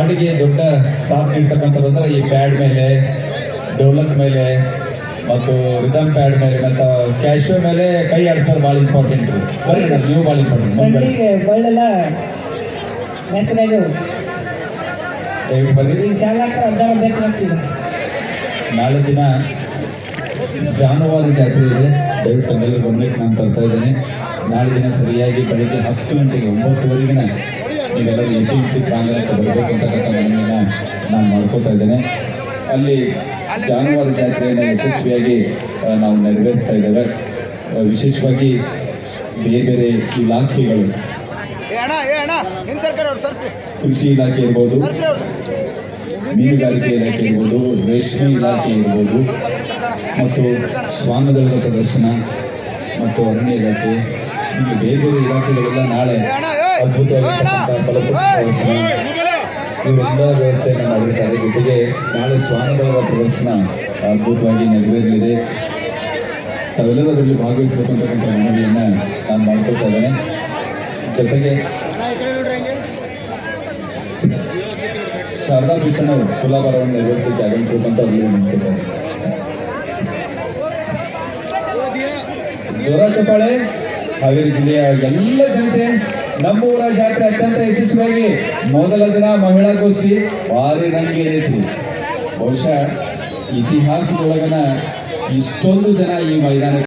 ಹಾಡಿಗೆ ದೊಡ್ಡ ಸಾಥ್ ನೀಡ್ತಕ್ಕಂಥದ್ದು ಈ ಪ್ಯಾಡ್ ಮೇಲೆ, ಡೋಲಕ್ ಮೇಲೆ ಮತ್ತು ರಿದಮ್ ಪ್ಯಾಡ್ ಮೇಲೆ ಮತ್ತು ಕ್ಯಾಶೋ ಮೇಲೆ ಕೈ ಆಡ್ಸೋದು ಭಾಳ ಇಂಪಾರ್ಟೆಂಟ್. ಬರೀ ನೀವು ಭಾಳ ಇಂಪಾರ್ಟೆಂಟ್. ದಯವಿಟ್ಟು ಬರ್ರಿ. ನಾಳೆ ದಿನ ಜಾನುವಾರು ಜಾತ್ರೆ ಇದೆ. ದಯವಿಟ್ಟು ಎಲ್ಲರೂ ಗಮನಕ್ಕೆ ನಾನು ತರ್ತಾ ಇದ್ದೇನೆ. ನಾಳೆ ದಿನ ಸರಿಯಾಗಿ ಬೆಳಗ್ಗೆ 10 ಗಂಟೆಗೆ 9:30 ನೀವೆಲ್ಲರೂ APMC ಪ್ರಾಂಗಣಕ್ಕೆ ಬರಬೇಕಂತಕ್ಕಂಥ ಮನವಿಯನ್ನು ನಾನು ಮಾಡ್ಕೋತಾ ಇದ್ದೇನೆ. ಅಲ್ಲಿ ಜಾನುವಾರು ಜಾತ್ರೆಯನ್ನು ಯಶಸ್ವಿಯಾಗಿ ನಾವು ನೆರವೇರಿಸ್ತಾ ಇದ್ದೇವೆ. ವಿಶೇಷವಾಗಿ ಬೇರೆ ಬೇರೆ ಇಲಾಖೆಗಳು, ಕೃಷಿ ಇಲಾಖೆ ಇರ್ಬೋದು, ಮೀನುಗಾರಿಕೆ ಇಲಾಖೆ ಇರ್ಬೋದು, ರೇಷ್ಮೆ ಇಲಾಖೆ ಇರ್ಬೋದು, ಮತ್ತು ಶ್ವಾನದಳದ ಪ್ರದರ್ಶನ ಮತ್ತು ಅರಣ್ಯ ಇಲಾಖೆ, ಹೀಗೆ ಬೇರೆ ಬೇರೆ ಇಲಾಖೆಗಳೆಲ್ಲ ನಾಳೆ ಅದ್ಭುತವಾಗಿರ್ತಕ್ಕಂಥ ಫಲಪ್ರದರ್ಶನ ಇವರೆಲ್ಲ ವ್ಯವಸ್ಥೆಯನ್ನು ಮಾಡಿರ್ತಾರೆ. ಜೊತೆಗೆ ನಾಳೆ ಶ್ವಾನದಳದ ಪ್ರದರ್ಶನ ಅದ್ಭುತವಾಗಿ ನೆರವೇರಲಿದೆ. ತಾವೆಲ್ಲರೂ ಅದರಲ್ಲಿ ಭಾಗವಹಿಸಬೇಕು ಅಂತಕ್ಕಂಥ ಮನವಿಯನ್ನು ನಾನು ಮಾಡ್ಕೊಳ್ತಾ ಇದ್ದೇನೆ. ಜೊತೆಗೆ ಶಾರದಾ ಭೂಷಣ್ ಅವರು ತುಲಾಭಾರವನ್ನು ನೆರವೇರಿಸಲಿಕ್ಕೆ ಆಗಮಿಸಬೇಕಂತ ಅವರಿಗೆ ಅನಿಸ್ಕೊಳ್ತಾರೆ. ಜೋರ ಚಪ್ಪಾಳೆ. ಹಾವೇರಿ ಜಿಲ್ಲೆಯ ಎಲ್ಲ ಜನತೆ, ನಮ್ಮೂರ ಜಾತ್ರೆ ಅತ್ಯಂತ ಯಶಸ್ವಿಯಾಗಿ ಮೊದಲ ದಿನ ಮಹಿಳಾಗೋಷ್ಠಿ ಭಾರಿ ರಂಗೇರೈತಿ. ಬಹುಶಃ ಇತಿಹಾಸದೊಳಗನ ಇಷ್ಟೊಂದು ಜನ ಈ ಮೈದಾನ